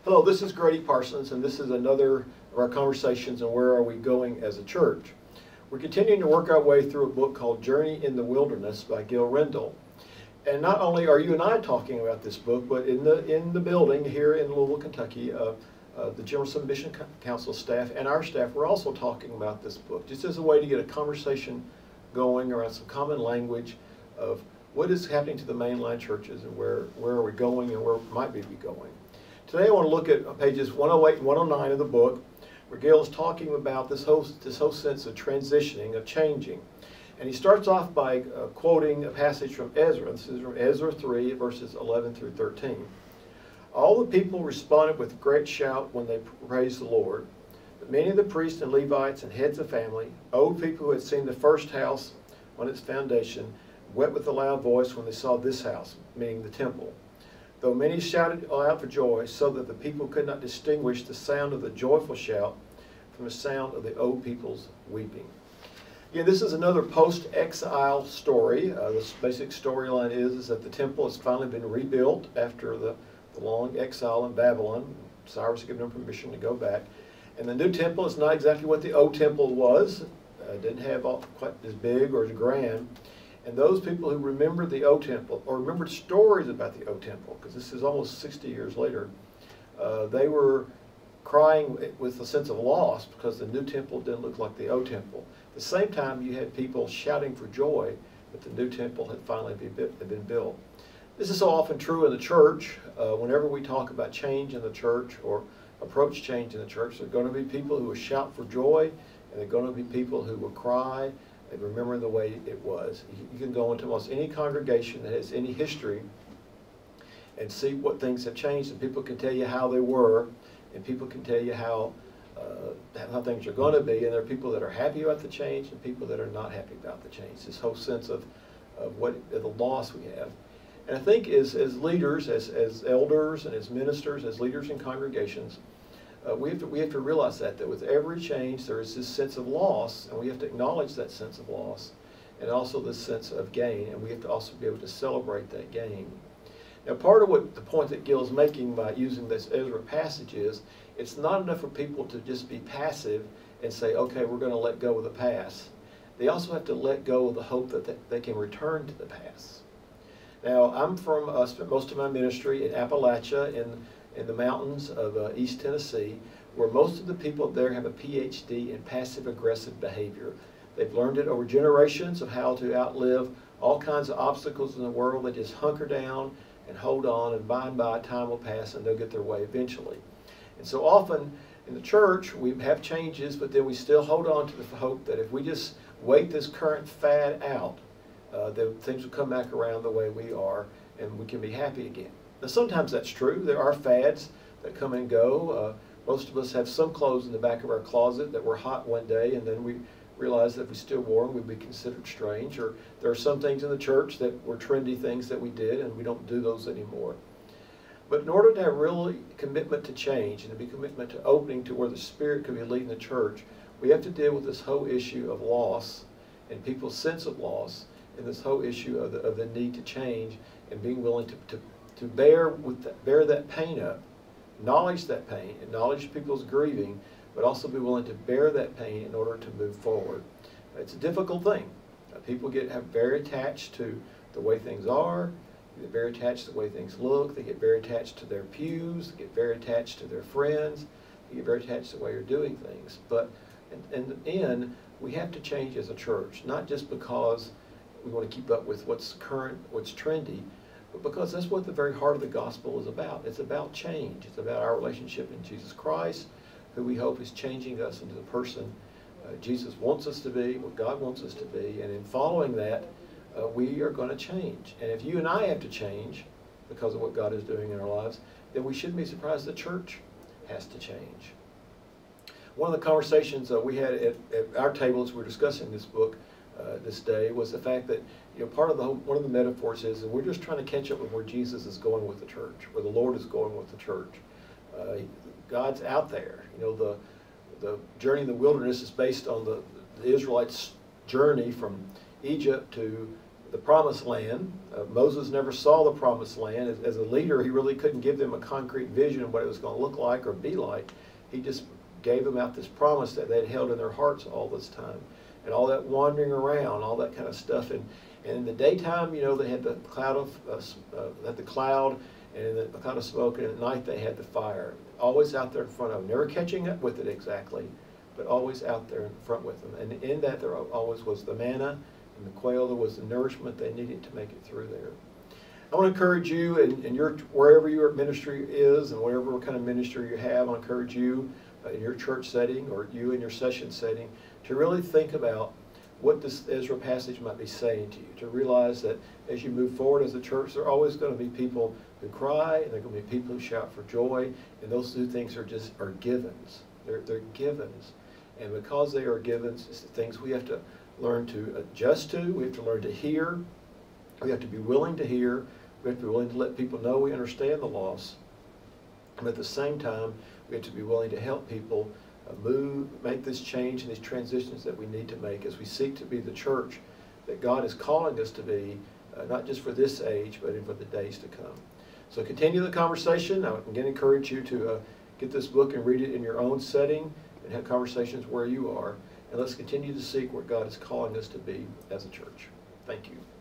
Hello, this is Gradye Parsons, and this is another of our conversations on where are we going as a church. We're continuing to work our way through a book called Journey in the Wilderness by Gil Rendell. And not only are you and I talking about this book, but in the building here in Louisville, Kentucky, the Jefferson Mission Council staff and our staff, we're also talking about this book, just as a way to get a conversation going around some common language of what is happening to the mainline churches and where are we going and where might we be going. Today I want to look at pages 108 and 109 of the book, where Gil is talking about this whole sense of transitioning, of changing. And he starts off by quoting a passage from Ezra. This is from Ezra 3, verses 11 through 13. All the people responded with a great shout when they praised the Lord. But many of the priests and Levites and heads of family, old people who had seen the first house on its foundation, wept with a loud voice when they saw this house, meaning the temple. Though many shouted aloud for joy, so that the people could not distinguish the sound of the joyful shout from the sound of the old people's weeping. Again, this is another post-exile story. The basic storyline is that the temple has finally been rebuilt after the long exile in Babylon. Cyrus had given them permission to go back. And the new temple is not exactly what the old temple was. It didn't have quite as big or as grand. And those people who remembered the old temple, or remembered stories about the old temple, because this is almost 60 years later, they were crying with a sense of loss because the new temple didn't look like the old temple. At the same time, you had people shouting for joy that the new temple had finally been built. This is so often true in the church. Whenever we talk about change in the church or approach change in the church, there are going to be people who will shout for joy, and there are going to be people who will cry and remember the way it was. You can go into almost any congregation that has any history and see what things have changed, and people can tell you how they were, and people can tell you how things are going to be, and there are people that are happy about the change and people that are not happy about the change. This whole sense of the loss we have. And I think as leaders, as elders and as ministers, as leaders in congregations, we have to realize that with every change there is this sense of loss, and we have to acknowledge that sense of loss, and also this sense of gain, and we have to also be able to celebrate that gain. Now, part of what the point that Gil is making by using this Ezra passage is, it's not enough for people to just be passive and say, okay, we're going to let go of the past. They also have to let go of the hope that they can return to the past. Now, I'm from, spent most of my ministry in Appalachia, in the mountains of East Tennessee, where most of the people there have a PhD in passive-aggressive behavior. They've learned it over generations of how to outlive all kinds of obstacles in the world. They just hunker down and hold on, and by time will pass and they'll get their way eventually. And so often in the church we have changes, but then we still hold on to the hope that if we just wait this current fad out, then things will come back around the way we are and we can be happy again. Now, sometimes that's true. There are fads that come and go. Most of us have some clothes in the back of our closet that were hot one day, and then we realize that if we still wore them, we'd be considered strange. Or there are some things in the church that were trendy things that we did, and we don't do those anymore. But in order to have really commitment to change and to be commitment to opening to where the Spirit can be leading the church, we have to deal with this whole issue of loss and people's sense of loss, and this whole issue of the need to change and being willing to bear that pain up, acknowledge that pain, acknowledge people's grieving, but also be willing to bear that pain in order to move forward. It's a difficult thing. People get very attached to the way things are, they get very attached to the way things look, they get very attached to their pews, they get very attached to their friends, they get very attached to the way you're doing things. But in the end, we have to change as a church, not just because we want to keep up with what's current, what's trendy, but because that's what the very heart of the gospel is about. It's about change. It's about our relationship in Jesus Christ, who we hope is changing us into the person Jesus wants us to be, what God wants us to be, and in following that, we are going to change. And if you and I have to change because of what God is doing in our lives, then we shouldn't be surprised the church has to change. One of the conversations we had at our table as we were discussing this book this day was the fact that, part of one of the metaphors is that we're just trying to catch up with where Jesus is going with the church, where the Lord is going with the church. God's out there. The journey in the wilderness is based on the Israelites' journey from Egypt to the promised land. Moses never saw the promised land. As a leader, he really couldn't give them a concrete vision of what it was going to look like or be like. He just gave them out this promise that they'd held in their hearts all this time. And all that wandering around, all that kind of stuff. And in the daytime, you know, they had the cloud and in the cloud of smoke, and at night they had the fire. Always out there in front of them, never catching up with it exactly, but always out there in front with them. And in that there always was the manna and the quail. There was the nourishment they needed to make it through there. I want to encourage you, in your wherever your ministry is and whatever kind of ministry you have, I want to encourage you in your church setting or you in your session setting to really think about what this Ezra passage might be saying to you, to realize that as you move forward as a church, there are always going to be people who cry, and there are going to be people who shout for joy, and those two things are givens. They're givens. And because they are givens, it's the things we have to learn to adjust to, we have to learn to hear, we have to be willing to hear, we have to be willing to let people know we understand the loss, and at the same time, we have to be willing to help people make this change and these transitions that we need to make as we seek to be the church that God is calling us to be, not just for this age, but for the days to come. So continue the conversation. I would again encourage you to get this book and read it in your own setting and have conversations where you are. And let's continue to seek where God is calling us to be as a church. Thank you.